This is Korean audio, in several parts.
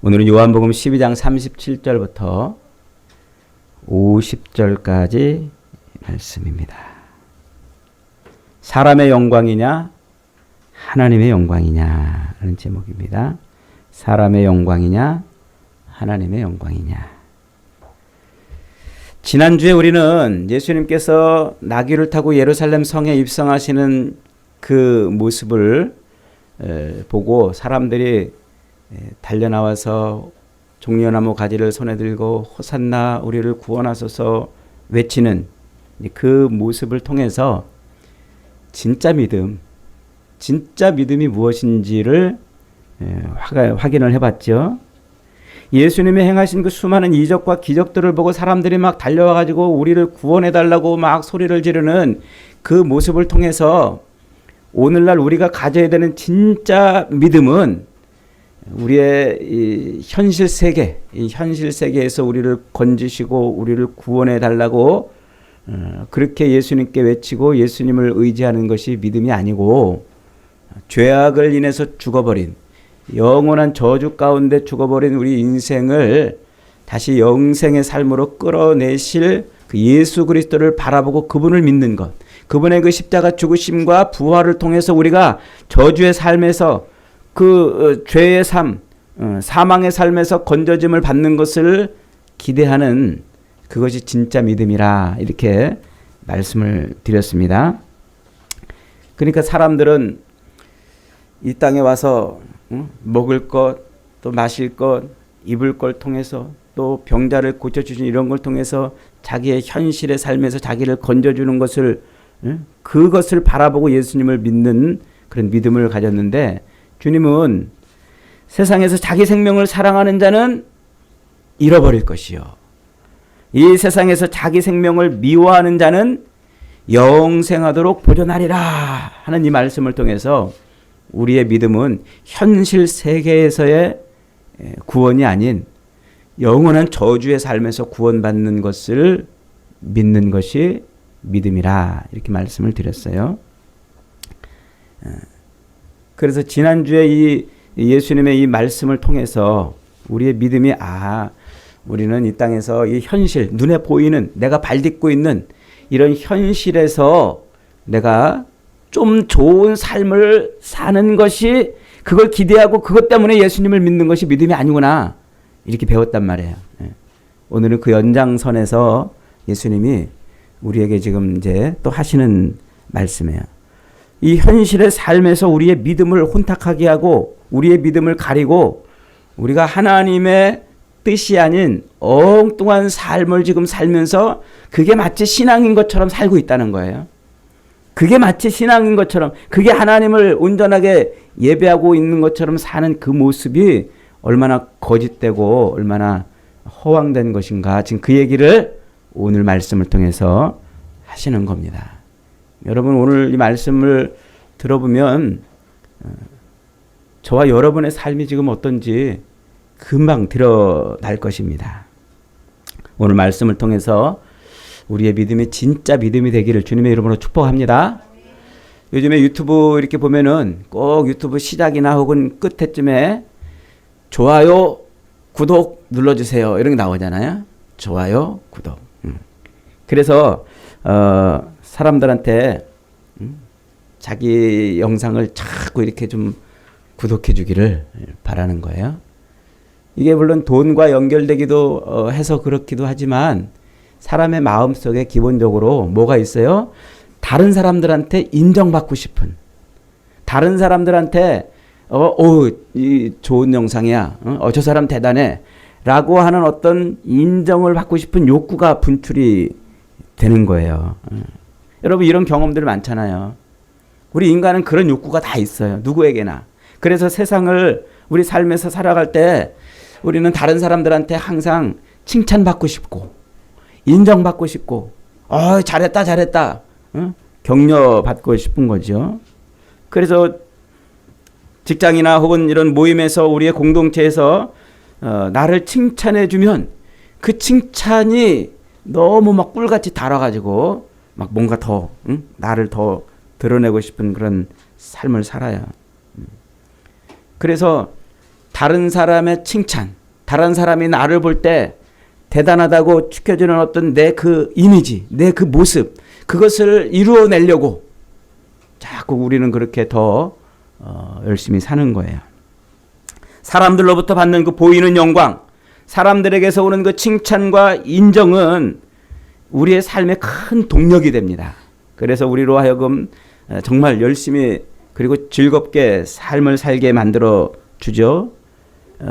오늘은 요한복음 12장 37절부터 50절까지 말씀입니다. 사람의 영광이냐 하나님의 영광이냐 하는 제목입니다. 사람의 영광이냐 하나님의 영광이냐. 지난주에 우리는 예수님께서 나귀를 타고 예루살렘 성에 입성하시는 그 모습을 보고 사람들이 달려나와서 종려나무 가지를 손에 들고 호산나 우리를 구원하소서 외치는 그 모습을 통해서 진짜 믿음이 무엇인지를 확인을 해봤죠. 예수님이 행하신 그 수많은 이적과 기적들을 보고 사람들이 막 달려와가지고 우리를 구원해달라고 막 소리를 지르는 그 모습을 통해서 오늘날 우리가 가져야 되는 진짜 믿음은 우리의 이 현실 세계에서 우리를 건지시고 우리를 구원해달라고 그렇게 예수님께 외치고 예수님을 의지하는 것이 믿음이 아니고 죄악을 인해서 죽어버린 영원한 저주 가운데 죽어버린 우리 인생을 다시 영생의 삶으로 끌어내실 그 예수 그리스도를 바라보고 그분을 믿는 것, 그분의 그 십자가 죽으심과 부활을 통해서 우리가 저주의 삶에서 그 죄의 삶, 사망의 삶에서 건져짐을 받는 것을 기대하는 그것이 진짜 믿음이라 이렇게 말씀을 드렸습니다. 그러니까 사람들은 이 땅에 와서 먹을 것, 또 마실 것, 입을 걸 통해서 또 병자를 고쳐주신 이런 걸 통해서 자기의 현실의 삶에서 자기를 건져주는 것을 그것을 바라보고 예수님을 믿는 그런 믿음을 가졌는데 주님은 세상에서 자기 생명을 사랑하는 자는 잃어버릴 것이요 이 세상에서 자기 생명을 미워하는 자는 영생하도록 보존하리라 하는 이 말씀을 통해서 우리의 믿음은 현실 세계에서의 구원이 아닌 영원한 저주의 삶에서 구원받는 것을 믿는 것이 믿음이라 이렇게 말씀을 드렸어요. 그래서 지난주에 이 예수님의 이 말씀을 통해서 우리의 믿음이 우리는 이 땅에서 이 현실, 눈에 보이는 내가 발딛고 있는 이런 현실에서 내가 좀 좋은 삶을 사는 것이 그걸 기대하고 그것 때문에 예수님을 믿는 것이 믿음이 아니구나 이렇게 배웠단 말이에요. 오늘은 그 연장선에서 예수님이 우리에게 지금 이제 또 하시는 말씀이에요. 이 현실의 삶에서 우리의 믿음을 혼탁하게 하고 우리의 믿음을 가리고 우리가 하나님의 뜻이 아닌 엉뚱한 삶을 지금 살면서 그게 마치 신앙인 것처럼 살고 있다는 거예요. 그게 마치 신앙인 것처럼 그게 하나님을 온전하게 예배하고 있는 것처럼 사는 그 모습이 얼마나 거짓되고 얼마나 허황된 것인가 지금 그 얘기를 오늘 말씀을 통해서 하시는 겁니다. 여러분 오늘 이 말씀을 들어보면 저와 여러분의 삶이 지금 어떤지 금방 드러날 것입니다. 오늘 말씀을 통해서 우리의 믿음이 진짜 믿음이 되기를 주님의 이름으로 축복합니다. 요즘에 유튜브 이렇게 보면은 꼭 유튜브 시작이나 혹은 끝에쯤에 좋아요, 구독 눌러주세요 이런 게 나오잖아요. 좋아요, 구독. 그래서 사람들한테 자기 영상을 자꾸 이렇게 좀 구독해 주기를 바라는 거예요. 이게 물론 돈과 연결되기도 해서 그렇기도 하지만 사람의 마음속에 기본적으로 뭐가 있어요? 다른 사람들한테 인정받고 싶은, 다른 사람들한테 이 좋은 영상이야, 저 사람 대단해 라고 하는 어떤 인정을 받고 싶은 욕구가 분출이 되는 거예요. 여러분 이런 경험들 많잖아요. 우리 인간은 그런 욕구가 다 있어요. 누구에게나. 그래서 세상을 우리 삶에서 살아갈 때 우리는 다른 사람들한테 항상 칭찬받고 싶고 인정받고 싶고 잘했다 격려받고 싶은 거죠. 그래서 직장이나 혹은 이런 모임에서 우리의 공동체에서 나를 칭찬해 주면 그 칭찬이 너무 막 꿀같이 달아가지고 막 뭔가 더 나를 더 드러내고 싶은 그런 삶을 살아요. 그래서 다른 사람의 칭찬, 다른 사람이 나를 볼 때 대단하다고 추켜주는 어떤 내 그 이미지, 내 그 모습, 그것을 이루어내려고 자꾸 우리는 그렇게 더 열심히 사는 거예요. 사람들로부터 받는 그 보이는 영광, 사람들에게서 오는 그 칭찬과 인정은 우리의 삶의 큰 동력이 됩니다. 그래서 우리로 하여금 정말 열심히 그리고 즐겁게 삶을 살게 만들어 주죠.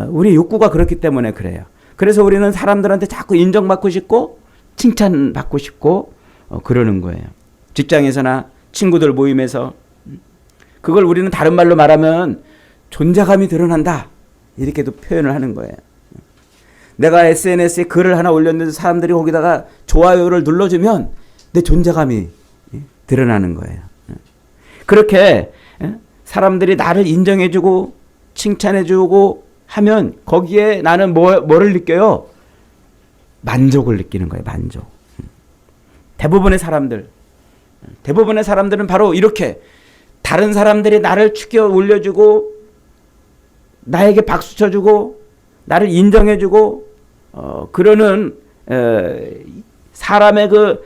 우리 욕구가 그렇기 때문에 그래요. 그래서 우리는 사람들한테 자꾸 인정받고 싶고 칭찬받고 싶고 그러는 거예요. 직장에서나 친구들 모임에서 그걸 우리는 다른 말로 말하면 존재감이 드러난다 이렇게도 표현을 하는 거예요. 내가 SNS에 글을 하나 올렸는데 사람들이 거기다가 좋아요를 눌러주면 내 존재감이 드러나는 거예요. 그렇게 사람들이 나를 인정해주고 칭찬해주고 하면 거기에 나는 뭐를 느껴요? 만족을 느끼는 거예요. 만족. 대부분의 사람들은 바로 이렇게 다른 사람들이 나를 축여 올려주고 나에게 박수 쳐주고 나를 인정해주고 그러는 사람의 그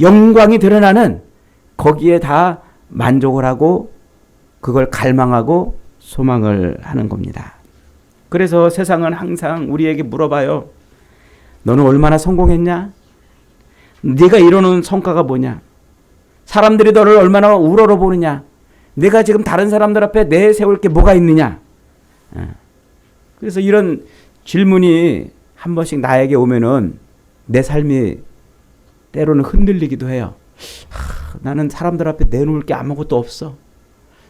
영광이 드러나는 거기에 다 만족을 하고 그걸 갈망하고 소망을 하는 겁니다. 그래서 세상은 항상 우리에게 물어봐요. 너는 얼마나 성공했냐? 네가 이루는 성과가 뭐냐? 사람들이 너를 얼마나 우러러보느냐? 내가 지금 다른 사람들 앞에 내세울 게 뭐가 있느냐? 그래서 이런 질문이 한 번씩 나에게 오면은 내 삶이 때로는 흔들리기도 해요. 나는 사람들 앞에 내놓을 게 아무것도 없어.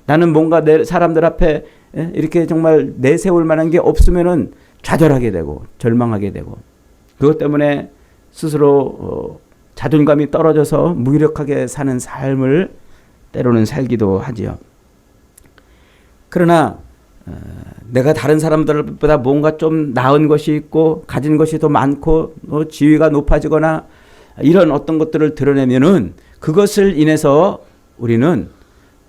나는 뭔가 사람들 앞에 이렇게 정말 내세울 만한 게 없으면은 좌절하게 되고 절망하게 되고 그것 때문에 스스로 자존감이 떨어져서 무기력하게 사는 삶을 때로는 살기도 하지요. 그러나 내가 다른 사람들보다 뭔가 좀 나은 것이 있고 가진 것이 더 많고 지위가 높아지거나 이런 어떤 것들을 드러내면은 그것을 인해서 우리는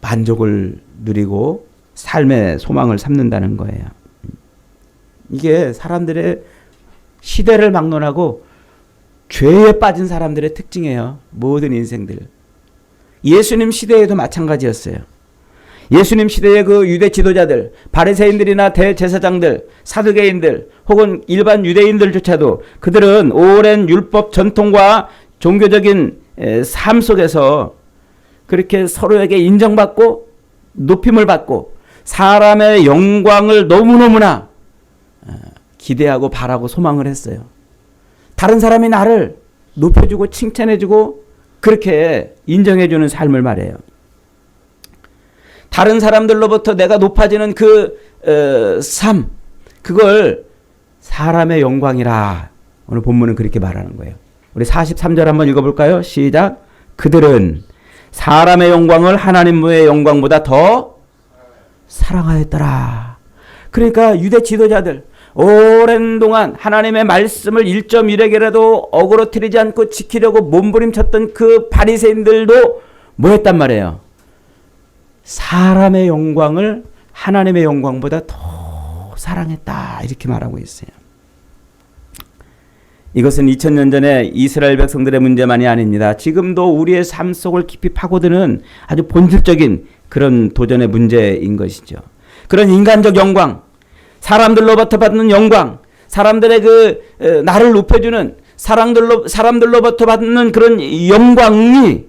만족을 누리고 삶의 소망을 삼는다는 거예요. 이게 사람들의 시대를 막론하고 죄에 빠진 사람들의 특징이에요. 모든 인생들. 예수님 시대에도 마찬가지였어요. 예수님 시대의 그 유대 지도자들, 바리새인들이나 대제사장들, 사두개인들 혹은 일반 유대인들조차도 그들은 오랜 율법 전통과 종교적인 삶 속에서 그렇게 서로에게 인정받고 높임을 받고 사람의 영광을 너무너무나 기대하고 바라고 소망을 했어요. 다른 사람이 나를 높여주고 칭찬해주고 그렇게 인정해주는 삶을 말해요. 다른 사람들로부터 내가 높아지는 그 삶, 그걸 사람의 영광이라 오늘 본문은 그렇게 말하는 거예요. 우리 43절 한번 읽어볼까요? 시작. 그들은 사람의 영광을 하나님의 영광보다 더 사랑하였더라. 그러니까 유대 지도자들 오랜 동안 하나님의 말씀을 1.1에게라도 어그러뜨리지 않고 지키려고 몸부림쳤던 그 바리새인들도 뭐 했단 말이에요? 사람의 영광을 하나님의 영광보다 더 사랑했다 이렇게 말하고 있어요. 이것은 2000년 전에 이스라엘 백성들의 문제만이 아닙니다. 지금도 우리의 삶 속을 깊이 파고드는 아주 본질적인 그런 도전의 문제인 것이죠. 그런 인간적 영광, 사람들로부터 받는 영광, 사람들의 그 나를 높여주는 사람들로부터 받는 그런 영광이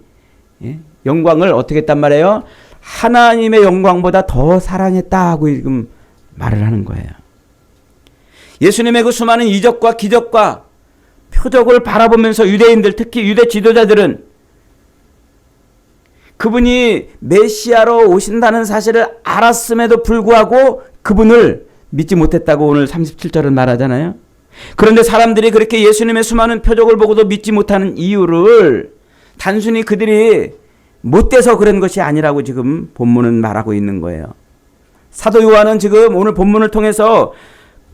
영광을 어떻게 했단 말이에요? 하나님의 영광보다 더 사랑했다고 지금 말을 하는 거예요. 예수님의 그 수많은 이적과 기적과 표적을 바라보면서 유대인들, 특히 유대 지도자들은 그분이 메시아로 오신다는 사실을 알았음에도 불구하고 그분을 믿지 못했다고 오늘 37절은 말하잖아요. 그런데 사람들이 그렇게 예수님의 수많은 표적을 보고도 믿지 못하는 이유를 단순히 그들이 못돼서 그런 것이 아니라고 지금 본문은 말하고 있는 거예요. 사도 요한은 지금 오늘 본문을 통해서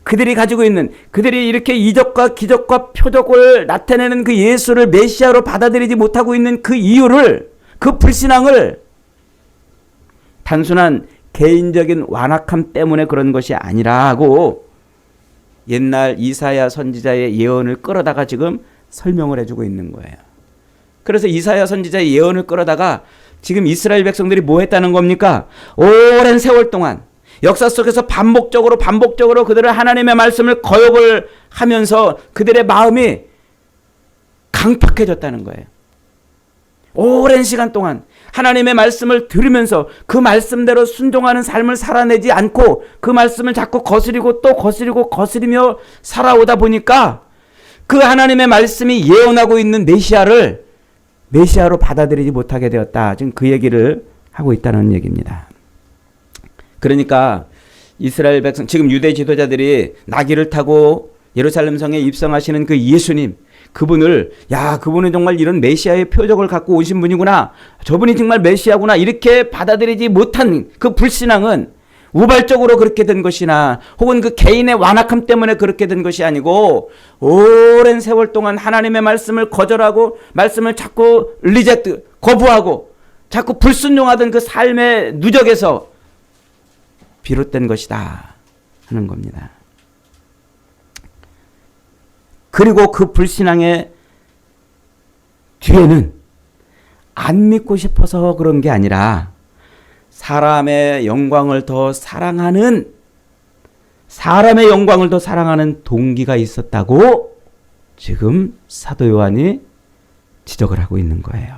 그들이 가지고 있는, 그들이 이렇게 이적과 기적과 표적을 나타내는 그 예수를 메시아로 받아들이지 못하고 있는 그 이유를, 그 불신앙을 단순한 개인적인 완악함 때문에 그런 것이 아니라 하고 옛날 이사야 선지자의 예언을 끌어다가 지금 설명을 해주고 있는 거예요. 그래서 이사야 선지자의 예언을 끌어다가 지금 이스라엘 백성들이 뭐 했다는 겁니까? 오랜 세월 동안 역사 속에서 반복적으로 그들은 하나님의 말씀을 거역을 하면서 그들의 마음이 강팍해졌다는 거예요. 오랜 시간 동안 하나님의 말씀을 들으면서 그 말씀대로 순종하는 삶을 살아내지 않고 그 말씀을 자꾸 거스리고 또 거스리며 살아오다 보니까 그 하나님의 말씀이 예언하고 있는 메시아를 메시아로 받아들이지 못하게 되었다. 지금 그 얘기를 하고 있다는 얘기입니다. 그러니까 이스라엘 백성, 지금 유대 지도자들이 나귀를 타고 예루살렘 성에 입성하시는 그 예수님, 그분은 정말 이런 메시아의 표적을 갖고 오신 분이구나, 저분이 정말 메시아구나, 이렇게 받아들이지 못한 그 불신앙은 우발적으로 그렇게 된 것이나 혹은 그 개인의 완악함 때문에 그렇게 된 것이 아니고 오랜 세월 동안 하나님의 말씀을 거절하고 말씀을 자꾸 거부하고 자꾸 불순종하던 그 삶의 누적에서 비롯된 것이다 하는 겁니다. 그리고 그 불신앙의 뒤에는 안 믿고 싶어서 그런 게 아니라 사람의 영광을 더 사랑하는 동기가 있었다고 지금 사도 요한이 지적을 하고 있는 거예요.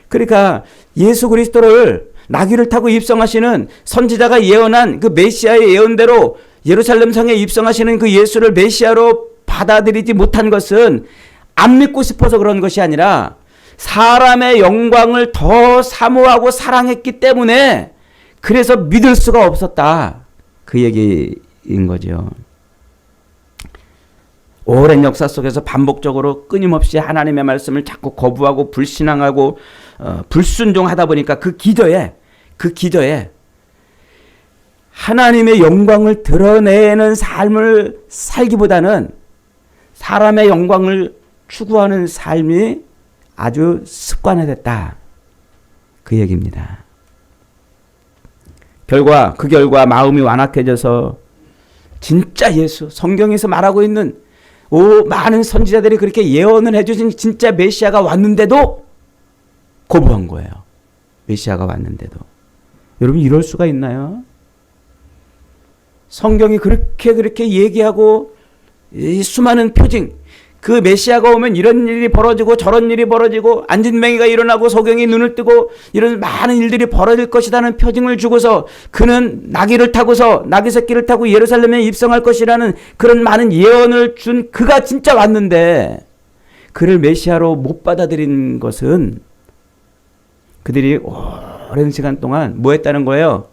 그러니까 예수 그리스도를 나귀를 타고 입성하시는 선지자가 예언한 그 메시아의 예언대로 예루살렘 성에 입성하시는 그 예수를 메시아로 받아들이지 못한 것은 안 믿고 싶어서 그런 것이 아니라 사람의 영광을 더 사모하고 사랑했기 때문에 그래서 믿을 수가 없었다. 그 얘기인 거죠. 오랜 역사 속에서 반복적으로 끊임없이 하나님의 말씀을 자꾸 거부하고 불신앙하고 불순종하다 보니까 그 기저에 하나님의 영광을 드러내는 삶을 살기보다는 사람의 영광을 추구하는 삶이 아주 습관화됐다. 그 얘기입니다. 그 결과 마음이 완악해져서 진짜 예수, 성경에서 말하고 있는 많은 선지자들이 그렇게 예언을 해주신 진짜 메시아가 왔는데도 거부한 거예요. 메시아가 왔는데도. 여러분 이럴 수가 있나요? 성경이 그렇게 얘기하고 이 수많은 표징, 그 메시아가 오면 이런 일이 벌어지고 저런 일이 벌어지고 안진뱅이가 일어나고 소경이 눈을 뜨고 이런 많은 일들이 벌어질 것이라는 표징을 주고서 그는 나귀 새끼를 타고 예루살렘에 입성할 것이라는 그런 많은 예언을 준 그가 진짜 왔는데 그를 메시아로 못 받아들인 것은 그들이 오랜 시간 동안 뭐 했다는 거예요?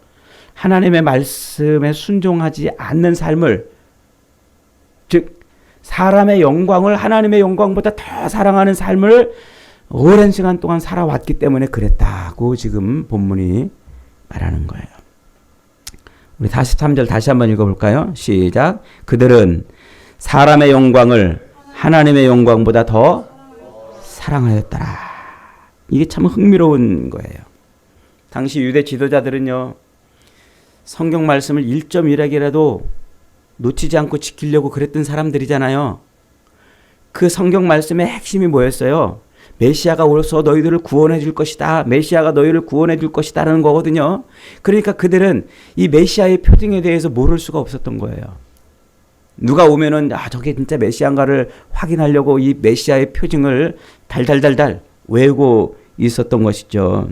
하나님의 말씀에 순종하지 않는 삶을, 즉 사람의 영광을 하나님의 영광보다 더 사랑하는 삶을 오랜 시간 동안 살아왔기 때문에 그랬다고 지금 본문이 말하는 거예요. 우리 43절 다시 한번 읽어볼까요? 시작. 그들은 사람의 영광을 하나님의 영광보다 더 사랑하였더라. 이게 참 흥미로운 거예요. 당시 유대 지도자들은요, 성경 말씀을 1.1핵이라도 놓치지 않고 지키려고 그랬던 사람들이잖아요. 그 성경 말씀의 핵심이 뭐였어요? 메시아가 오셔서 너희들을 구원해 줄 것이다. 메시아가 너희를 구원해 줄 것이다 라는 거거든요. 그러니까 그들은 이 메시아의 표징에 대해서 모를 수가 없었던 거예요. 누가 오면은 저게 진짜 메시아인가를 확인하려고 이 메시아의 표징을 달달달달 외우고 있었던 것이죠.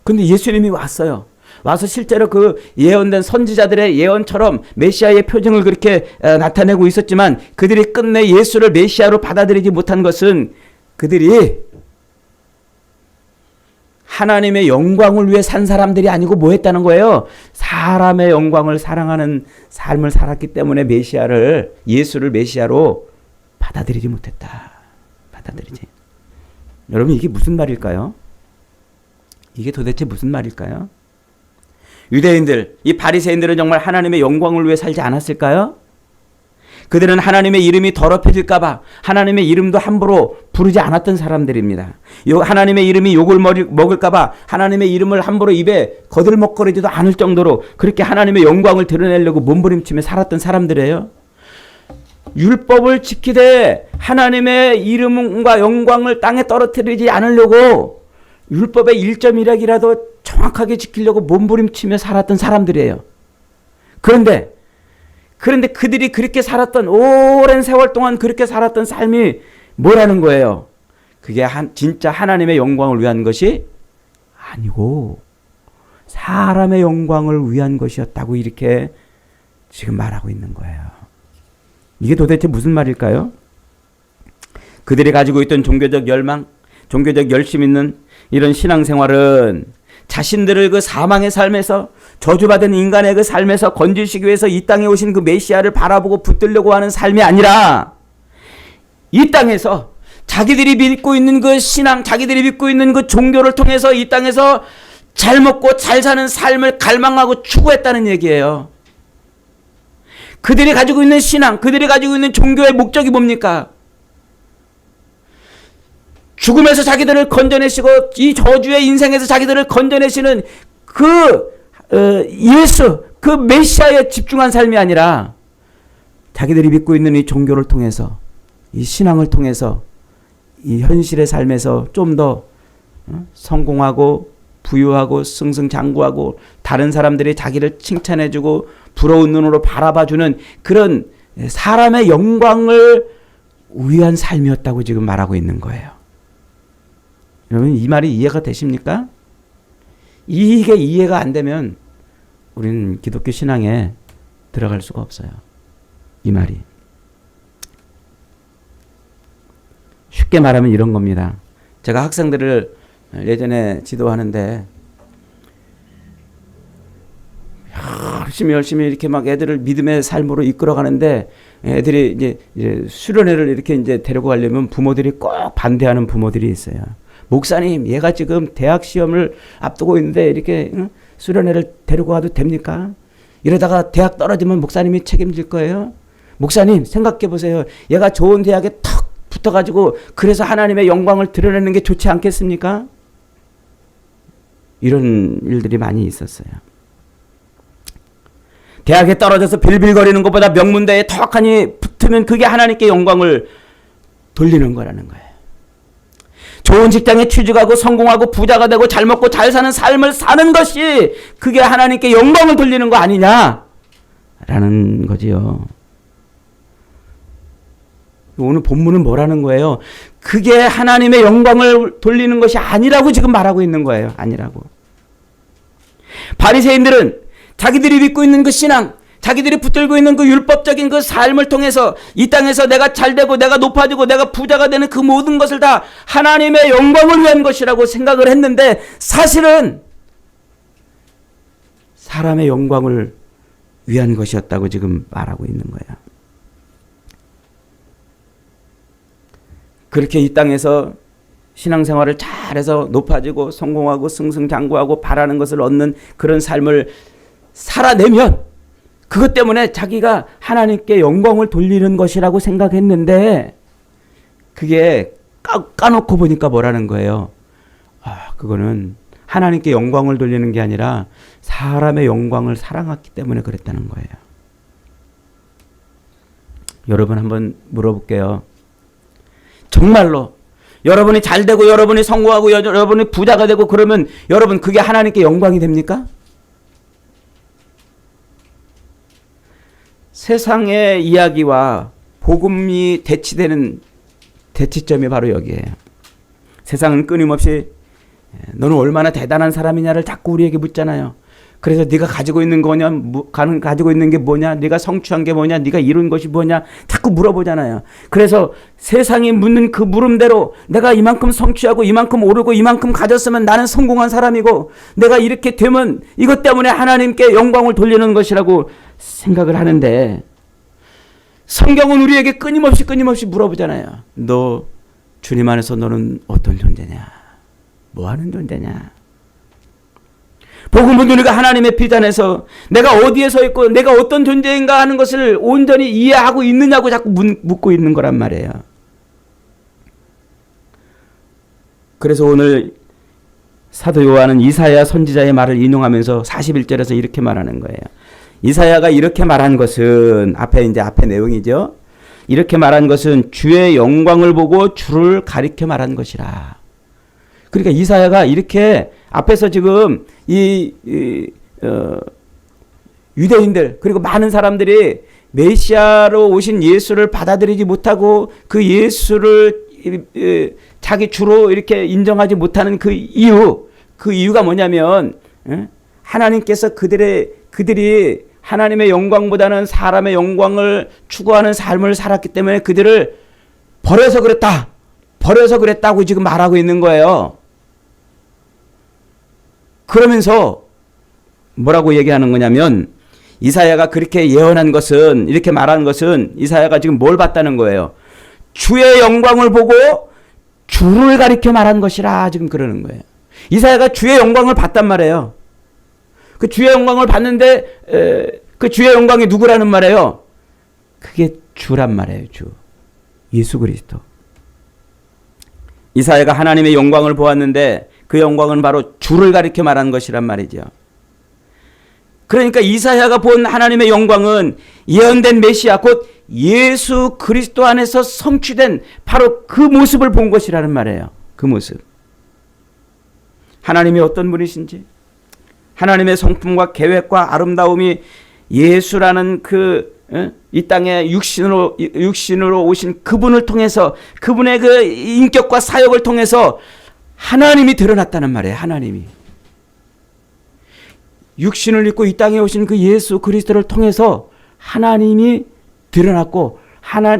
근데 예수님이 왔어요. 와서 실제로 그 예언된 선지자들의 예언처럼 메시아의 표징을 그렇게 나타내고 있었지만 그들이 끝내 예수를 메시아로 받아들이지 못한 것은 그들이 하나님의 영광을 위해 산 사람들이 아니고 뭐 했다는 거예요? 사람의 영광을 사랑하는 삶을 살았기 때문에 예수를 메시아로 받아들이지 못했다. 여러분 이게 무슨 말일까요? 이게 도대체 무슨 말일까요? 유대인들, 이 바리새인들은 정말 하나님의 영광을 위해 살지 않았을까요? 그들은 하나님의 이름이 더럽혀질까 봐 하나님의 이름도 함부로 부르지 않았던 사람들입니다. 하나님의 이름이 욕을 먹을까 봐 하나님의 이름을 함부로 입에 거들먹거리지도 않을 정도로 그렇게 하나님의 영광을 드러내려고 몸부림치며 살았던 사람들이에요. 율법을 지키되 하나님의 이름과 영광을 땅에 떨어뜨리지 않으려고 율법의 1.1핵이라도 정확하게 지키려고 몸부림치며 살았던 사람들이에요. 그런데 그들이 그렇게 살았던 오랜 세월 동안 그렇게 살았던 삶이 뭐라는 거예요? 그게 진짜 하나님의 영광을 위한 것이 아니고 사람의 영광을 위한 것이었다고 이렇게 지금 말하고 있는 거예요. 이게 도대체 무슨 말일까요? 그들이 가지고 있던 종교적 열망, 종교적 열심 있는 이런 신앙생활은 자신들을 그 사망의 삶에서 저주받은 인간의 그 삶에서 건지시기 위해서 이 땅에 오신 그 메시아를 바라보고 붙들려고 하는 삶이 아니라 이 땅에서 자기들이 믿고 있는 그 신앙, 자기들이 믿고 있는 그 종교를 통해서 이 땅에서 잘 먹고 잘 사는 삶을 갈망하고 추구했다는 얘기예요. 그들이 가지고 있는 신앙, 그들이 가지고 있는 종교의 목적이 뭡니까? 죽음에서 자기들을 건져내시고 이 저주의 인생에서 자기들을 건져내시는 예수, 그 메시아에 집중한 삶이 아니라 자기들이 믿고 있는 이 종교를 통해서 이 신앙을 통해서 이 현실의 삶에서 좀 더 성공하고 부유하고 승승장구하고 다른 사람들이 자기를 칭찬해주고 부러운 눈으로 바라봐주는 그런 사람의 영광을 위한 삶이었다고 지금 말하고 있는 거예요. 여러분 이 말이 이해가 되십니까? 이게 이해가 안 되면 우리는 기독교 신앙에 들어갈 수가 없어요. 이 말이. 쉽게 말하면 이런 겁니다. 제가 학생들을 예전에 지도하는데 열심히 이렇게 막 애들을 믿음의 삶으로 이끌어가는데 애들이 이제 수련회를 이렇게 이제 데리고 가려면 부모들이 꼭 반대하는 부모들이 있어요. 목사님, 얘가 지금 대학 시험을 앞두고 있는데 이렇게 수련회를 데리고 가도 됩니까? 이러다가 대학 떨어지면 목사님이 책임질 거예요? 목사님, 생각해 보세요. 얘가 좋은 대학에 턱 붙어가지고 그래서 하나님의 영광을 드러내는 게 좋지 않겠습니까? 이런 일들이 많이 있었어요. 대학에 떨어져서 빌빌거리는 것보다 명문대에 턱하니 붙으면 그게 하나님께 영광을 돌리는 거라는 거예요. 좋은 직장에 취직하고 성공하고 부자가 되고 잘 먹고 잘 사는 삶을 사는 것이 그게 하나님께 영광을 돌리는 거 아니냐라는 거지요. 오늘 본문은 뭐라는 거예요? 그게 하나님의 영광을 돌리는 것이 아니라고 지금 말하고 있는 거예요. 아니라고. 바리새인들은 자기들이 믿고 있는 그 신앙, 자기들이 붙들고 있는 그 율법적인 그 삶을 통해서 이 땅에서 내가 잘되고 내가 높아지고 내가 부자가 되는 그 모든 것을 다 하나님의 영광을 위한 것이라고 생각을 했는데 사실은 사람의 영광을 위한 것이었다고 지금 말하고 있는 거야. 그렇게 이 땅에서 신앙생활을 잘해서 높아지고 성공하고 승승장구하고 바라는 것을 얻는 그런 삶을 살아내면 그것 때문에 자기가 하나님께 영광을 돌리는 것이라고 생각했는데 그게 까놓고 보니까 뭐라는 거예요? 그거는 하나님께 영광을 돌리는 게 아니라 사람의 영광을 사랑했기 때문에 그랬다는 거예요. 여러분 한번 물어볼게요. 정말로 여러분이 잘되고 여러분이 성공하고 여러분이 부자가 되고 그러면 여러분 그게 하나님께 영광이 됩니까? 세상의 이야기와 복음이 대치되는 대치점이 바로 여기에요. 세상은 끊임없이 너는 얼마나 대단한 사람이냐를 자꾸 우리에게 묻잖아요. 그래서 네가 가지고 있는 거냐, 가지고 있는 게 뭐냐, 네가 성취한 게 뭐냐, 네가 이룬 것이 뭐냐 자꾸 물어보잖아요. 그래서 세상이 묻는 그 물음대로 내가 이만큼 성취하고 이만큼 오르고 이만큼 가졌으면 나는 성공한 사람이고 내가 이렇게 되면 이것 때문에 하나님께 영광을 돌리는 것이라고 생각을 하는데 성경은 우리에게 끊임없이 물어보잖아요. 너 주님 안에서 너는 어떤 존재냐? 뭐 하는 존재냐? 복음은 우리가 하나님의 비단에서 내가 어디에 서 있고 내가 어떤 존재인가 하는 것을 온전히 이해하고 있느냐고 자꾸 묻고 있는 거란 말이에요. 그래서 오늘 사도 요한은 이사야 선지자의 말을 인용하면서 41절에서 이렇게 말하는 거예요. 이사야가 이렇게 말한 것은 앞에 내용이죠. 이렇게 말한 것은 주의 영광을 보고 주를 가리켜 말한 것이라. 그러니까 이사야가 이렇게 앞에서 지금 유대인들 그리고 많은 사람들이 메시아로 오신 예수를 받아들이지 못하고 그 예수를 자기 주로 이렇게 인정하지 못하는 그 이유가 뭐냐면 하나님께서 그들이 하나님의 영광보다는 사람의 영광을 추구하는 삶을 살았기 때문에 그들을 버려서 그랬다고 지금 말하고 있는 거예요. 그러면서 뭐라고 얘기하는 거냐면 이사야가 그렇게 예언한 것은 이렇게 말하는 것은 이사야가 지금 뭘 봤다는 거예요. 주의 영광을 보고 주를 가리켜 말한 것이라 지금 그러는 거예요. 이사야가 주의 영광을 봤단 말이에요. 그 주의 영광을 봤는데 그 주의 영광이 누구라는 말이에요? 그게 주란 말이에요. 주. 예수 그리스도. 이사야가 하나님의 영광을 보았는데 그 영광은 바로 주를 가리켜 말한 것이란 말이죠. 그러니까 이사야가 본 하나님의 영광은 예언된 메시아 곧 예수 그리스도 안에서 성취된 바로 그 모습을 본 것이라는 말이에요. 그 모습. 하나님이 어떤 분이신지 하나님의 성품과 계획과 아름다움이 예수라는 이 땅에 육신으로 오신 그분을 통해서 그분의 그 인격과 사역을 통해서 하나님이 드러났다는 말이에요. 하나님이. 육신을 입고 이 땅에 오신 그 예수 그리스도를 통해서 하나님이 드러났고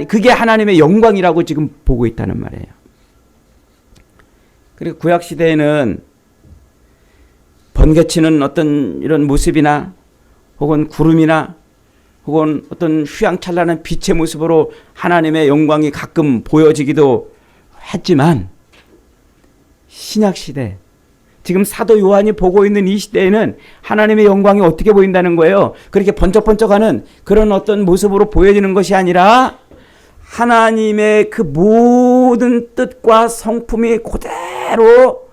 그게 하나님의 영광이라고 지금 보고 있다는 말이에요. 그리고 구약 시대에는 번개치는 어떤 이런 모습이나 혹은 구름이나 혹은 어떤 휘황찬란한 빛의 모습으로 하나님의 영광이 가끔 보여지기도 했지만 신약시대 지금 사도 요한이 보고 있는 이 시대에는 하나님의 영광이 어떻게 보인다는 거예요. 그렇게 번쩍번쩍하는 그런 어떤 모습으로 보여지는 것이 아니라 하나님의 그 모든 뜻과 성품이 그대로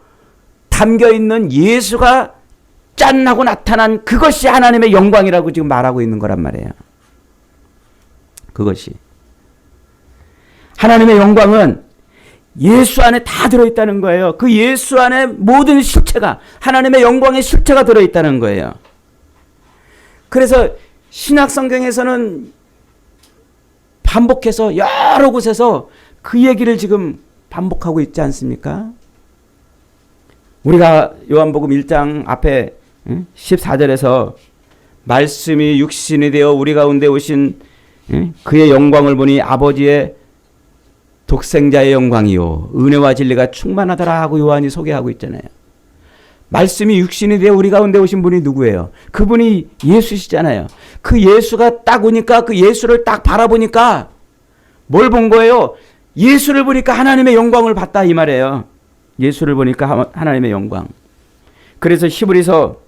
담겨있는 예수가 짠하고 나타난 그것이 하나님의 영광이라고 지금 말하고 있는 거란 말이에요. 그것이. 하나님의 영광은 예수 안에 다 들어있다는 거예요. 그 예수 안에 모든 실체가 하나님의 영광의 실체가 들어있다는 거예요. 그래서 신약 성경에서는 반복해서 여러 곳에서 그 얘기를 지금 반복하고 있지 않습니까? 우리가 요한복음 1장 앞에 14절에서 말씀이 육신이 되어 우리 가운데 오신 그의 영광을 보니 아버지의 독생자의 영광이요 은혜와 진리가 충만하더라 하고 요한이 소개하고 있잖아요. 말씀이 육신이 되어 우리 가운데 오신 분이 누구예요? 그분이 예수시잖아요. 그 예수가 딱 오니까 그 예수를 딱 바라보니까 뭘 본 거예요? 예수를 보니까 하나님의 영광을 봤다 이 말이에요. 예수를 보니까 하나님의 영광. 그래서 히브리서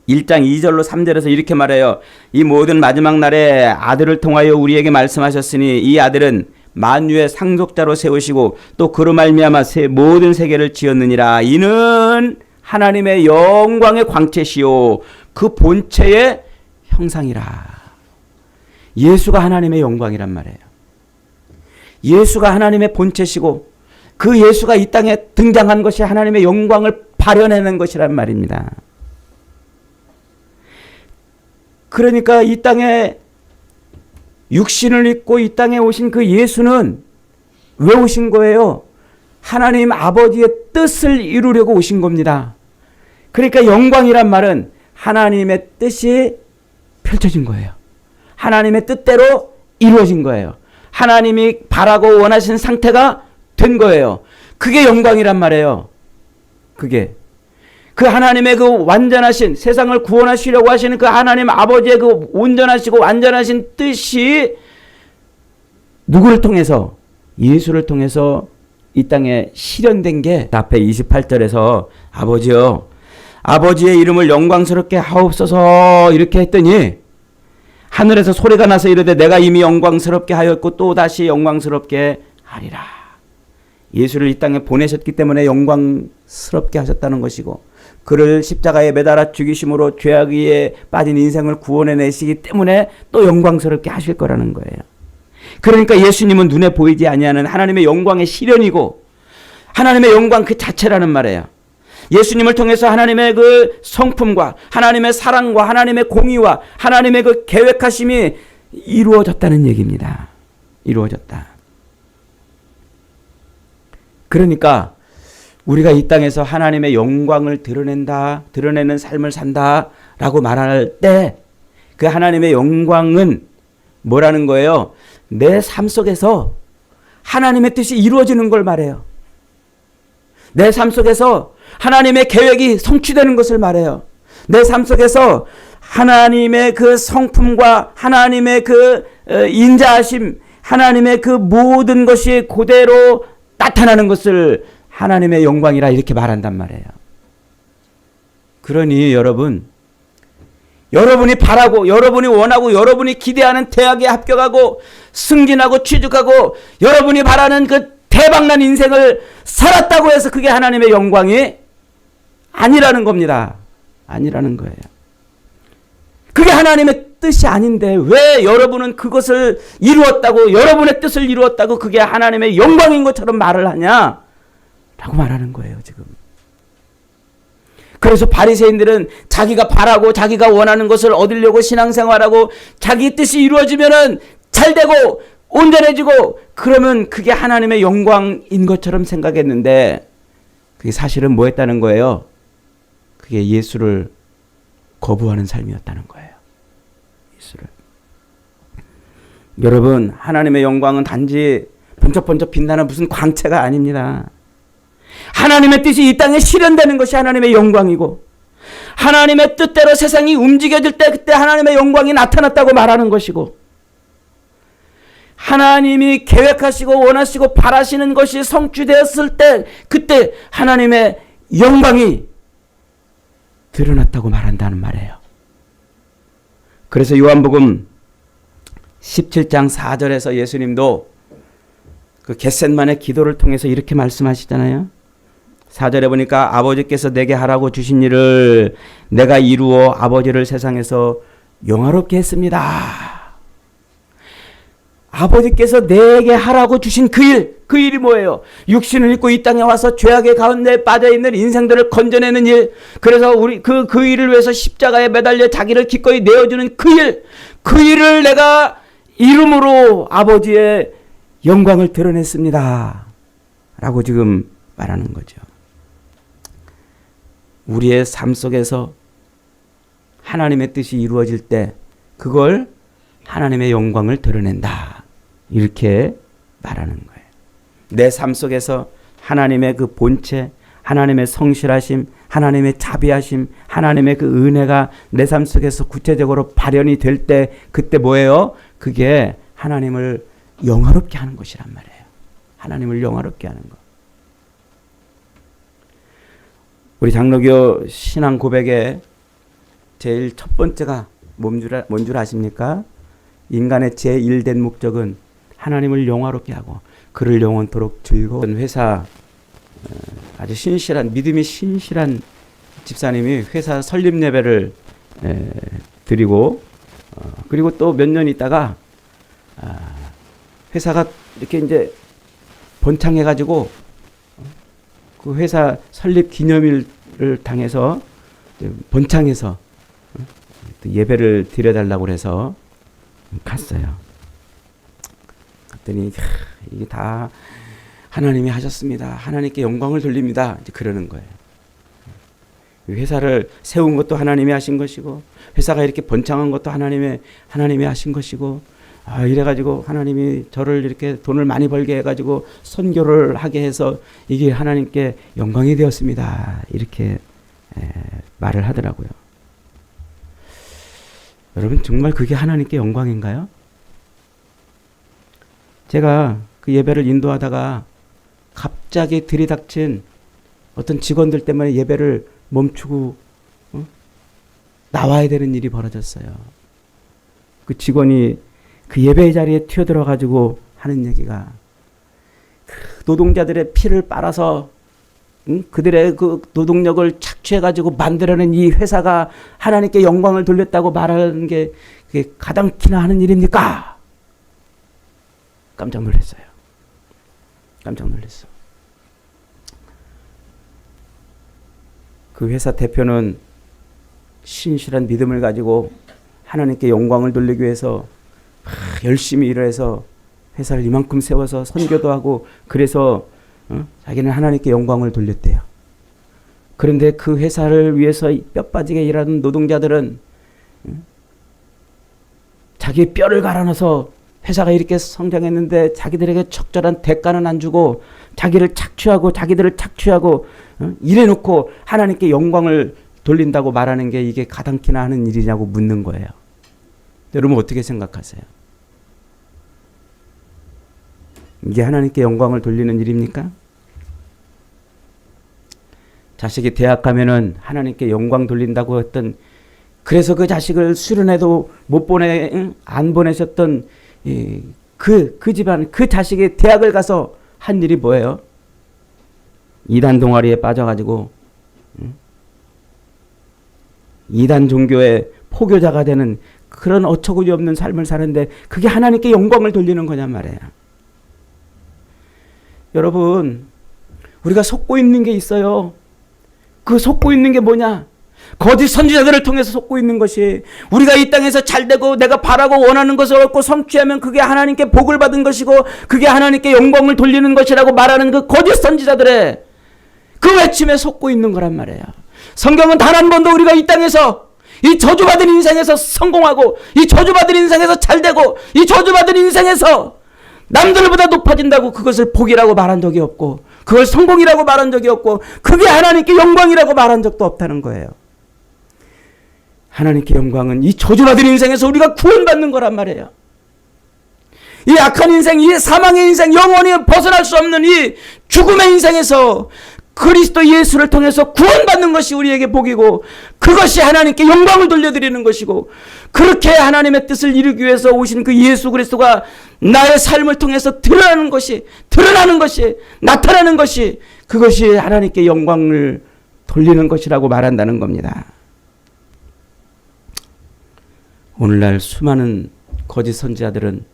1장 2절로 3절에서 이렇게 말해요. 이 모든 마지막 날에 아들을 통하여 우리에게 말씀하셨으니 이 아들은 만유의 상속자로 세우시고 또 그로 말미암아 모든 세계를 지었느니라. 이는 하나님의 영광의 광채시요 그 본체의 형상이라. 예수가 하나님의 영광이란 말이에요. 예수가 하나님의 본체시고 그 예수가 이 땅에 등장한 것이 하나님의 영광을 발현해낸 것이란 말입니다. 그러니까 이 땅에 육신을 입고 이 땅에 오신 그 예수는 왜 오신 거예요? 하나님 아버지의 뜻을 이루려고 오신 겁니다. 그러니까 영광이란 말은 하나님의 뜻이 펼쳐진 거예요. 하나님의 뜻대로 이루어진 거예요. 하나님이 바라고 원하신 상태가 된 거예요. 그게 영광이란 말이에요. 그게. 그 하나님의 그 완전하신 세상을 구원하시려고 하시는 그 하나님 아버지의 그 온전하시고 완전하신 뜻이 누구를 통해서? 예수를 통해서 이 땅에 실현된 게 앞에 28절에서 아버지요 아버지의 이름을 영광스럽게 하옵소서 이렇게 했더니 하늘에서 소리가 나서 이르되 내가 이미 영광스럽게 하였고 또 다시 영광스럽게 하리라. 예수를 이 땅에 보내셨기 때문에 영광스럽게 하셨다는 것이고 그를 십자가에 매달아 죽이심으로 죄악에 빠진 인생을 구원해내시기 때문에 또 영광스럽게 하실 거라는 거예요. 그러니까 예수님은 눈에 보이지 아니하는 하나님의 영광의 실현이고 하나님의 영광 그 자체라는 말이에요. 예수님을 통해서 하나님의 그 성품과 하나님의 사랑과 하나님의 공의와 하나님의 그 계획하심이 이루어졌다는 얘기입니다. 이루어졌다. 그러니까 우리가 이 땅에서 하나님의 영광을 드러내는 삶을 산다라고 말할 때 그 하나님의 영광은 뭐라는 거예요? 내 삶 속에서 하나님의 뜻이 이루어지는 걸 말해요. 내 삶 속에서 하나님의 계획이 성취되는 것을 말해요. 내 삶 속에서 하나님의 그 성품과 하나님의 그 인자하심, 하나님의 그 모든 것이 그대로 나타나는 것을 하나님의 영광이라 이렇게 말한단 말이에요. 그러니 여러분이 바라고 여러분이 원하고 여러분이 기대하는 대학에 합격하고 승진하고 취직하고 여러분이 바라는 그 대박난 인생을 살았다고 해서 그게 하나님의 영광이 아니라는 겁니다. 아니라는 거예요. 그게 하나님의 뜻이 아닌데 왜 여러분은 그것을 이루었다고 여러분의 뜻을 이루었다고 그게 하나님의 영광인 것처럼 말을 하냐? 라고 말하는 거예요, 지금. 그래서 바리새인들은 자기가 바라고 자기가 원하는 것을 얻으려고 신앙생활하고 자기 뜻이 이루어지면은 잘되고 온전해지고 그러면 그게 하나님의 영광인 것처럼 생각했는데 그게 사실은 뭐였다는 거예요? 그게 예수를 거부하는 삶이었다는 거예요. 예수를. 여러분, 하나님의 영광은 단지 번쩍번쩍 빛나는 무슨 광채가 아닙니다. 하나님의 뜻이 이 땅에 실현되는 것이 하나님의 영광이고 하나님의 뜻대로 세상이 움직여질 때 그때 하나님의 영광이 나타났다고 말하는 것이고 하나님이 계획하시고 원하시고 바라시는 것이 성취되었을 때 그때 하나님의 영광이 드러났다고 말한다는 말이에요. 그래서 요한복음 17장 4절에서 예수님도 그 겟셋만의 기도를 통해서 이렇게 말씀하시잖아요. 4절에 보니까 아버지께서 내게 하라고 주신 일을 내가 이루어 아버지를 세상에서 영화롭게 했습니다. 아버지께서 내게 하라고 주신 그 일이 뭐예요? 육신을 입고 이 땅에 와서 죄악의 가운데 빠져있는 인생들을 건져내는 일. 그래서 우리 그 일을 위해서 십자가에 매달려 자기를 기꺼이 내어주는 그 일을 내가 이름으로 아버지의 영광을 드러냈습니다. 라고 지금 말하는 거죠. 우리의 삶 속에서 하나님의 뜻이 이루어질 때 그걸 하나님의 영광을 드러낸다. 이렇게 말하는 거예요. 내 삶 속에서 하나님의 그 본체, 하나님의 성실하심, 하나님의 자비하심, 하나님의 그 은혜가 내 삶 속에서 구체적으로 발현이 될 때 그때 뭐예요? 그게 하나님을 영화롭게 하는 것이란 말이에요. 하나님을 영화롭게 하는 것. 우리 장로교 신앙 고백의 제일 첫 번째가 뭔 줄 아십니까? 인간의 제1된 목적은 하나님을 영화롭게 하고 그를 영원토록 즐거운 회사 아주 신실한 믿음이 신실한 집사님이 회사 설립 예배를 드리고 그리고 또 몇 년 있다가 회사가 이렇게 이제 번창해가지고 그 회사 설립 기념일을 당해서 번창해서 예배를 드려달라고 해서 갔어요. 갔더니 이게 다 하나님이 하셨습니다. 하나님께 영광을 돌립니다. 이제 그러는 거예요. 회사를 세운 것도 하나님이 하신 것이고 회사가 이렇게 번창한 것도 하나님이 하신 것이고 이래가지고 하나님이 저를 이렇게 돈을 많이 벌게 해가지고 선교를 하게 해서 이게 하나님께 영광이 되었습니다. 이렇게 말을 하더라고요. 여러분 정말 그게 하나님께 영광인가요? 제가 그 예배를 인도하다가 갑자기 들이닥친 어떤 직원들 때문에 예배를 멈추고 나와야 되는 일이 벌어졌어요. 그 직원이 그 예배 자리에 튀어들어 가지고 하는 얘기가 그 노동자들의 피를 빨아서 그들의 그 노동력을 착취해 가지고 만들어낸 이 회사가 하나님께 영광을 돌렸다고 말하는 게 그게 가당키나 하는 일입니까? 깜짝 놀랐어요. 깜짝 놀랐어. 그 회사 대표는 신실한 믿음을 가지고 하나님께 영광을 돌리기 위해서 열심히 일을 해서 회사를 이만큼 세워서 선교도 하고 그래서 자기는 하나님께 영광을 돌렸대요. 그런데 그 회사를 위해서 뼈 빠지게 일하는 노동자들은 자기의 뼈를 갈아넣어서 회사가 이렇게 성장했는데 자기들에게 적절한 대가는 안 주고 자기들을 착취하고 이래놓고 하나님께 영광을 돌린다고 말하는 게 이게 가당키나 하는 일이냐고 묻는 거예요. 여러분 어떻게 생각하세요? 이게 하나님께 영광을 돌리는 일입니까? 자식이 대학 가면은 하나님께 영광 돌린다고 했던, 그래서 그 자식을 수련회도 안 보내셨던 그 집안, 그 자식이 대학을 가서 한 일이 뭐예요? 이단 동아리에 빠져가지고 이단 종교의 포교자가 되는 그런 어처구니 없는 삶을 사는데 그게 하나님께 영광을 돌리는 거냔 말이에요. 여러분, 우리가 속고 있는 게 있어요. 그 속고 있는 게 뭐냐? 거짓 선지자들을 통해서 속고 있는 것이, 우리가 이 땅에서 잘되고 내가 바라고 원하는 것을 얻고 성취하면 그게 하나님께 복을 받은 것이고 그게 하나님께 영광을 돌리는 것이라고 말하는 그 거짓 선지자들의 그 외침에 속고 있는 거란 말이에요. 성경은 단 한 번도 우리가 이 땅에서 이 저주받은 인생에서 성공하고 이 저주받은 인생에서 잘되고 이 저주받은 인생에서 남들보다 높아진다고 그것을 복이라고 말한 적이 없고 그걸 성공이라고 말한 적이 없고 그게 하나님께 영광이라고 말한 적도 없다는 거예요. 하나님께 영광은 이 저주받은 인생에서 우리가 구원받는 거란 말이에요. 이 악한 인생, 이 사망의 인생, 영원히 벗어날 수 없는 이 죽음의 인생에서 그리스도 예수를 통해서 구원받는 것이 우리에게 복이고 그것이 하나님께 영광을 돌려드리는 것이고, 그렇게 하나님의 뜻을 이루기 위해서 오신 그 예수 그리스도가 나의 삶을 통해서 드러나는 것이 나타나는 것이 그것이 하나님께 영광을 돌리는 것이라고 말한다는 겁니다. 오늘날 수많은 거짓 선지자들은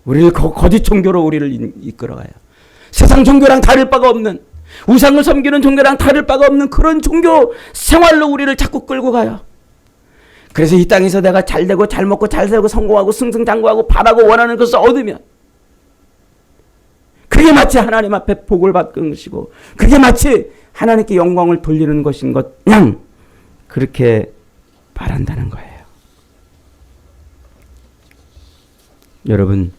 우리를 거짓 종교로 우리를 이끌어가요. 세상 종교랑 다를 바가 없는, 우상을 섬기는 종교랑 다를 바가 없는 그런 종교 생활로 우리를 자꾸 끌고 가요. 그래서 이 땅에서 내가 잘되고 잘 먹고 잘 살고 성공하고 승승장구하고 바라고 원하는 것을 얻으면 그게 마치 하나님 앞에 복을 받는 것이고 그게 마치 하나님께 영광을 돌리는 것인 것 그냥 그렇게 말한다는 거예요. 여러분,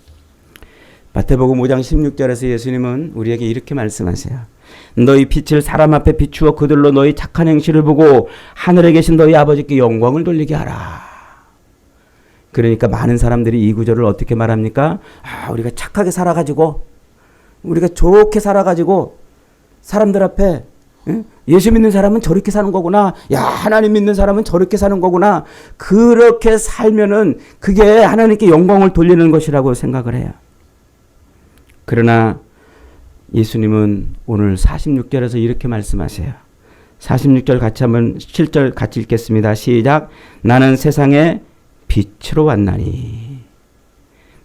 마태복음 5장 16절에서 예수님은 우리에게 이렇게 말씀하세요. 너희 빛을 사람 앞에 비추어 그들로 너희 착한 행실을 보고 하늘에 계신 너희 아버지께 영광을 돌리게 하라. 그러니까 많은 사람들이 이 구절을 어떻게 말합니까? 우리가 착하게 살아가지고 우리가 좋게 살아가지고 사람들 앞에 예수 믿는 사람은 저렇게 사는 거구나. 야, 하나님 믿는 사람은 저렇게 사는 거구나. 그렇게 살면은 그게 하나님께 영광을 돌리는 것이라고 생각을 해요. 그러나 예수님은 오늘 46절에서 이렇게 말씀하세요. 46절 같이 한번 7절 같이 읽겠습니다. 시작. 나는 세상에 빛으로 왔나니.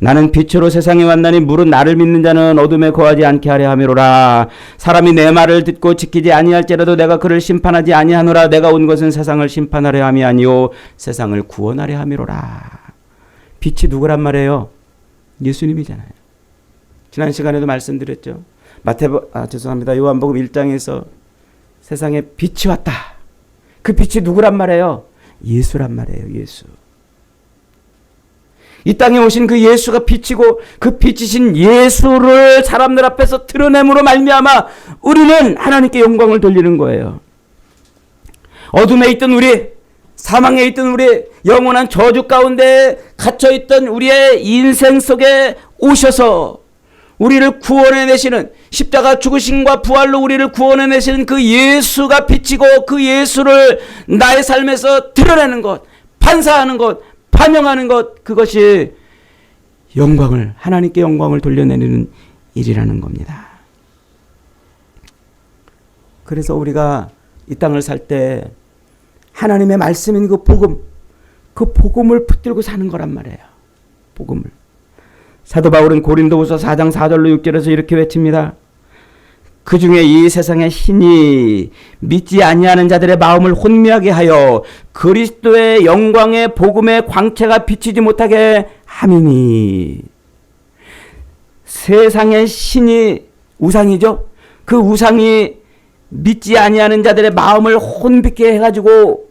나는 빛으로 세상에 왔나니 무릇 나를 믿는 자는 어둠에 거하지 않게 하려 함이로라. 사람이 내 말을 듣고 지키지 아니할지라도 내가 그를 심판하지 아니하노라. 내가 온 것은 세상을 심판하려 함이 아니요 세상을 구원하려 함이로라. 빛이 누구란 말이에요? 예수님이잖아요. 지난 시간에도 말씀드렸죠. 요한복음 1장에서 세상에 빛이 왔다. 그 빛이 누구란 말이에요? 예수란 말이에요. 예수. 이 땅에 오신 그 예수가 빛이고 그 빛이신 예수를 사람들 앞에서 드러냄으로 말미암아 우리는 하나님께 영광을 돌리는 거예요. 어둠에 있던 우리, 사망에 있던 우리, 영원한 저주 가운데 갇혀있던 우리의 인생 속에 오셔서 우리를 구원해내시는, 십자가 죽으심과 부활로 우리를 구원해내시는 그 예수가 비치고 그 예수를 나의 삶에서 드러내는 것, 반사하는 것, 반영하는 것, 그것이 영광을, 하나님께 영광을 돌려내는 일이라는 겁니다. 그래서 우리가 이 땅을 살 때 하나님의 말씀인 그 복음을 붙들고 사는 거란 말이에요. 복음을. 사도 바울은 고린도후서 4장 4절로 6절에서 이렇게 외칩니다. 그 중에 이 세상의 신이 믿지 아니하는 자들의 마음을 혼미하게 하여 그리스도의 영광의 복음의 광채가 비치지 못하게 함이니. 세상의 신이 우상이죠. 그 우상이 믿지 아니하는 자들의 마음을 혼비게 해가지고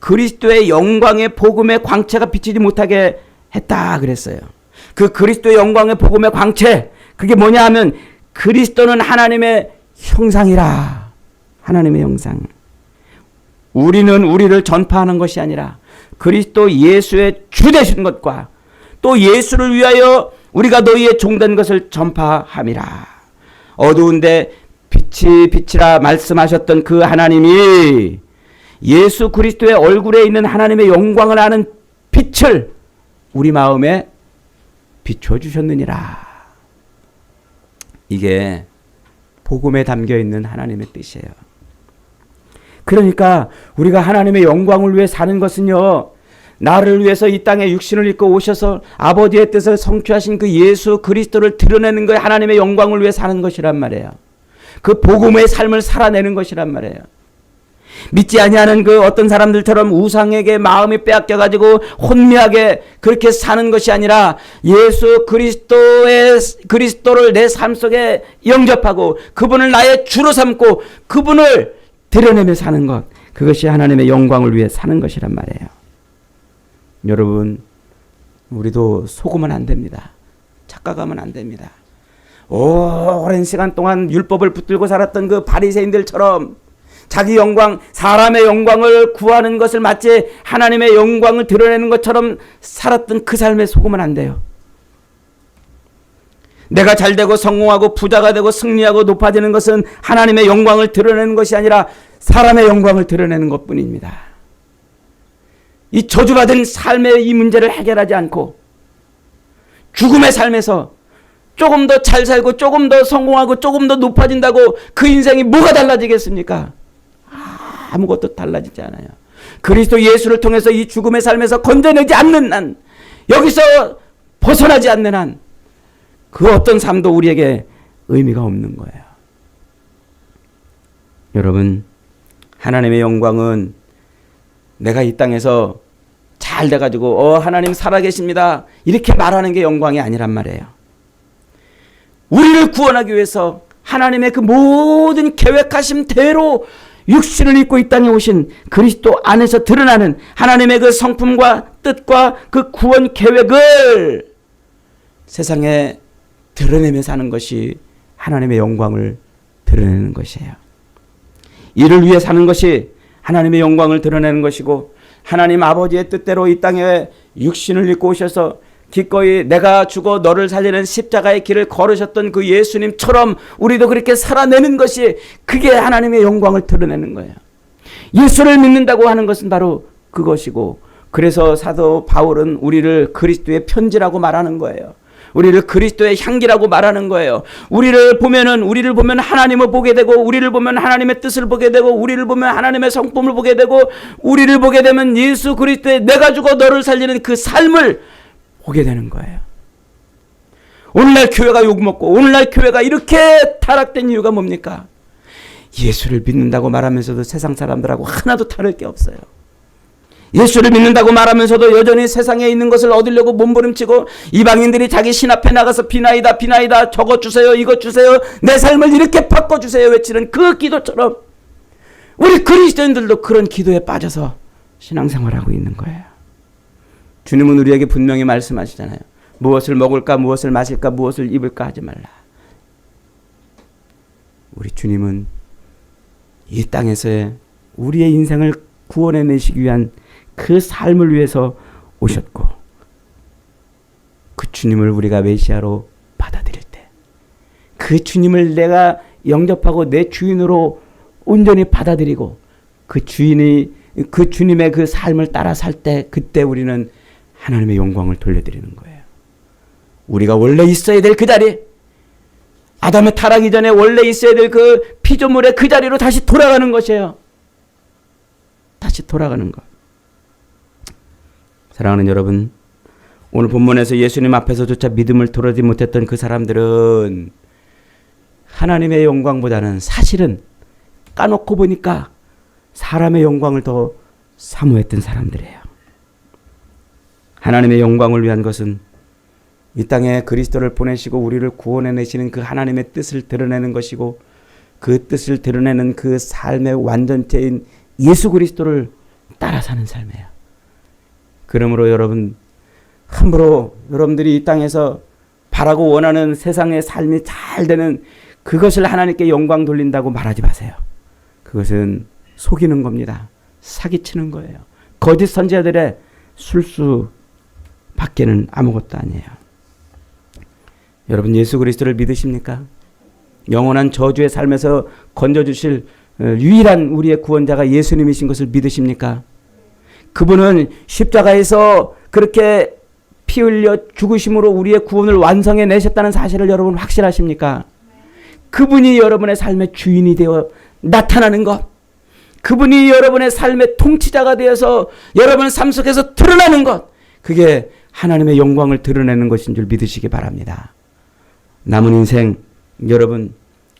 그리스도의 영광의 복음의 광채가 비치지 못하게 했다 그랬어요. 그 그리스도의 영광의 복음의 광채, 그게 뭐냐 하면 그리스도는 하나님의 형상이라. 하나님의 형상. 우리는 우리를 전파하는 것이 아니라 그리스도 예수의 주 되신 것과 또 예수를 위하여 우리가 너희의 종된 것을 전파함이라. 어두운데 빛이 빛이라 말씀하셨던 그 하나님이 예수 그리스도의 얼굴에 있는 하나님의 영광을 아는 빛을 우리 마음에 비춰주셨느니라. 이게 복음에 담겨있는 하나님의 뜻이에요. 그러니까 우리가 하나님의 영광을 위해 사는 것은요, 나를 위해서 이 땅에 육신을 입고 오셔서 아버지의 뜻을 성취하신 그 예수 그리스도를 드러내는 거에 하나님의 영광을 위해 사는 것이란 말이에요. 그 복음의 삶을 살아내는 것이란 말이에요. 믿지 아니하는 그 어떤 사람들처럼 우상에게 마음이 빼앗겨가지고 혼미하게 그렇게 사는 것이 아니라 예수 그리스도를 내 삶 속에 영접하고 그분을 나의 주로 삼고 그분을 드러내며 사는 것, 그것이 하나님의 영광을 위해 사는 것이란 말이에요. 여러분, 우리도 속으면 안 됩니다. 착각하면 안 됩니다. 오랜 시간 동안 율법을 붙들고 살았던 그 바리새인들처럼 자기 영광, 사람의 영광을 구하는 것을 마치 하나님의 영광을 드러내는 것처럼 살았던 그 삶에 속으면 안 돼요. 내가 잘되고 성공하고 부자가 되고 승리하고 높아지는 것은 하나님의 영광을 드러내는 것이 아니라 사람의 영광을 드러내는 것뿐입니다. 이 저주받은 삶의 이 문제를 해결하지 않고 죽음의 삶에서 조금 더 잘 살고 조금 더 성공하고 조금 더 높아진다고 그 인생이 뭐가 달라지겠습니까? 아무것도 달라지지 않아요. 그리스도 예수를 통해서 이 죽음의 삶에서 건져내지 않는 한, 여기서 벗어나지 않는 한, 그 어떤 삶도 우리에게 의미가 없는 거예요. 여러분, 하나님의 영광은 내가 이 땅에서 잘 돼가지고 하나님 살아계십니다 이렇게 말하는 게 영광이 아니란 말이에요. 우리를 구원하기 위해서 하나님의 그 모든 계획하심대로 육신을 입고 이 땅에 오신 그리스도 안에서 드러나는 하나님의 그 성품과 뜻과 그 구원 계획을 세상에 드러내며 사는 것이 하나님의 영광을 드러내는 것이에요. 이를 위해 사는 것이 하나님의 영광을 드러내는 것이고, 하나님 아버지의 뜻대로 이 땅에 육신을 입고 오셔서 기꺼이 내가 죽어 너를 살리는 십자가의 길을 걸으셨던 그 예수님처럼 우리도 그렇게 살아내는 것이, 그게 하나님의 영광을 드러내는 거예요. 예수를 믿는다고 하는 것은 바로 그것이고, 그래서 사도 바울은 우리를 그리스도의 편지라고 말하는 거예요. 우리를 그리스도의 향기라고 말하는 거예요. 우리를 보면 하나님을 보게 되고, 우리를 보면 하나님의 뜻을 보게 되고, 우리를 보면 하나님의 성품을 보게 되고, 우리를 보게 되면 예수 그리스도의 내가 죽어 너를 살리는 그 삶을 보게 되는 거예요. 오늘날 교회가 욕먹고 오늘날 교회가 이렇게 타락된 이유가 뭡니까? 예수를 믿는다고 말하면서도 세상 사람들하고 하나도 다를 게 없어요. 예수를 믿는다고 말하면서도 여전히 세상에 있는 것을 얻으려고 몸부림치고, 이방인들이 자기 신 앞에 나가서 비나이다 저것 주세요 이것 주세요 내 삶을 이렇게 바꿔주세요 외치는 그 기도처럼 우리 그리스도인들도 그런 기도에 빠져서 신앙생활하고 있는 거예요. 주님은 우리에게 분명히 말씀하시잖아요. 무엇을 먹을까, 무엇을 마실까, 무엇을 입을까 하지 말라. 우리 주님은 이 땅에서의 우리의 인생을 구원해내시기 위한 그 삶을 위해서 오셨고, 그 주님을 우리가 메시아로 받아들일 때 그 주님을 내가 영접하고 내 주인으로 온전히 받아들이고 그 주님의 그 삶을 따라 살 때, 그때 우리는 하나님의 영광을 돌려드리는 거예요. 우리가 원래 있어야 될 그 자리, 아담의 타락이 전에 원래 있어야 될 그 피조물의 그 자리로 다시 돌아가는 것이에요. 다시 돌아가는 것. 사랑하는 여러분, 오늘 본문에서 예수님 앞에서조차 믿음을 드러내지 못했던 그 사람들은 하나님의 영광보다는 사실은 까놓고 보니까 사람의 영광을 더 사모했던 사람들이에요. 하나님의 영광을 위한 것은 이 땅에 그리스도를 보내시고 우리를 구원해내시는 그 하나님의 뜻을 드러내는 것이고, 그 뜻을 드러내는 그 삶의 완전체인 예수 그리스도를 따라 사는 삶이에요. 그러므로 여러분, 함부로 여러분들이 이 땅에서 바라고 원하는 세상의 삶이 잘 되는 그것을 하나님께 영광 돌린다고 말하지 마세요. 그것은 속이는 겁니다. 사기치는 거예요. 거짓 선지자들의 술수 밖에는 아무것도 아니에요. 여러분, 예수 그리스도를 믿으십니까? 영원한 저주의 삶에서 건져주실 유일한 우리의 구원자가 예수님이신 것을 믿으십니까? 그분은 십자가에서 그렇게 피 흘려 죽으심으로 우리의 구원을 완성해 내셨다는 사실을 여러분 확실하십니까? 그분이 여러분의 삶의 주인이 되어 나타나는 것, 그분이 여러분의 삶의 통치자가 되어서 여러분의 삶 속에서 드러나는 것, 그게 하나님의 영광을 드러내는 것인 줄 믿으시기 바랍니다. 남은 인생 여러분,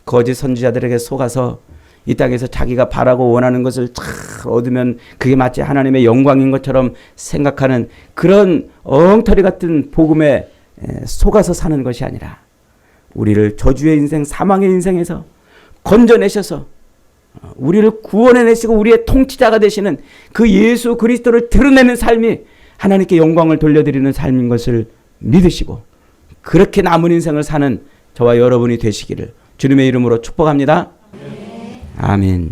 거짓 선지자들에게 속아서 이 땅에서 자기가 바라고 원하는 것을 잘 얻으면 그게 마치 하나님의 영광인 것처럼 생각하는 그런 엉터리 같은 복음에 속아서 사는 것이 아니라, 우리를 저주의 인생, 사망의 인생에서 건져내셔서 우리를 구원해내시고 우리의 통치자가 되시는 그 예수 그리스도를 드러내는 삶이 하나님께 영광을 돌려드리는 삶인 것을 믿으시고, 그렇게 남은 인생을 사는 저와 여러분이 되시기를 주님의 이름으로 축복합니다. 아멘.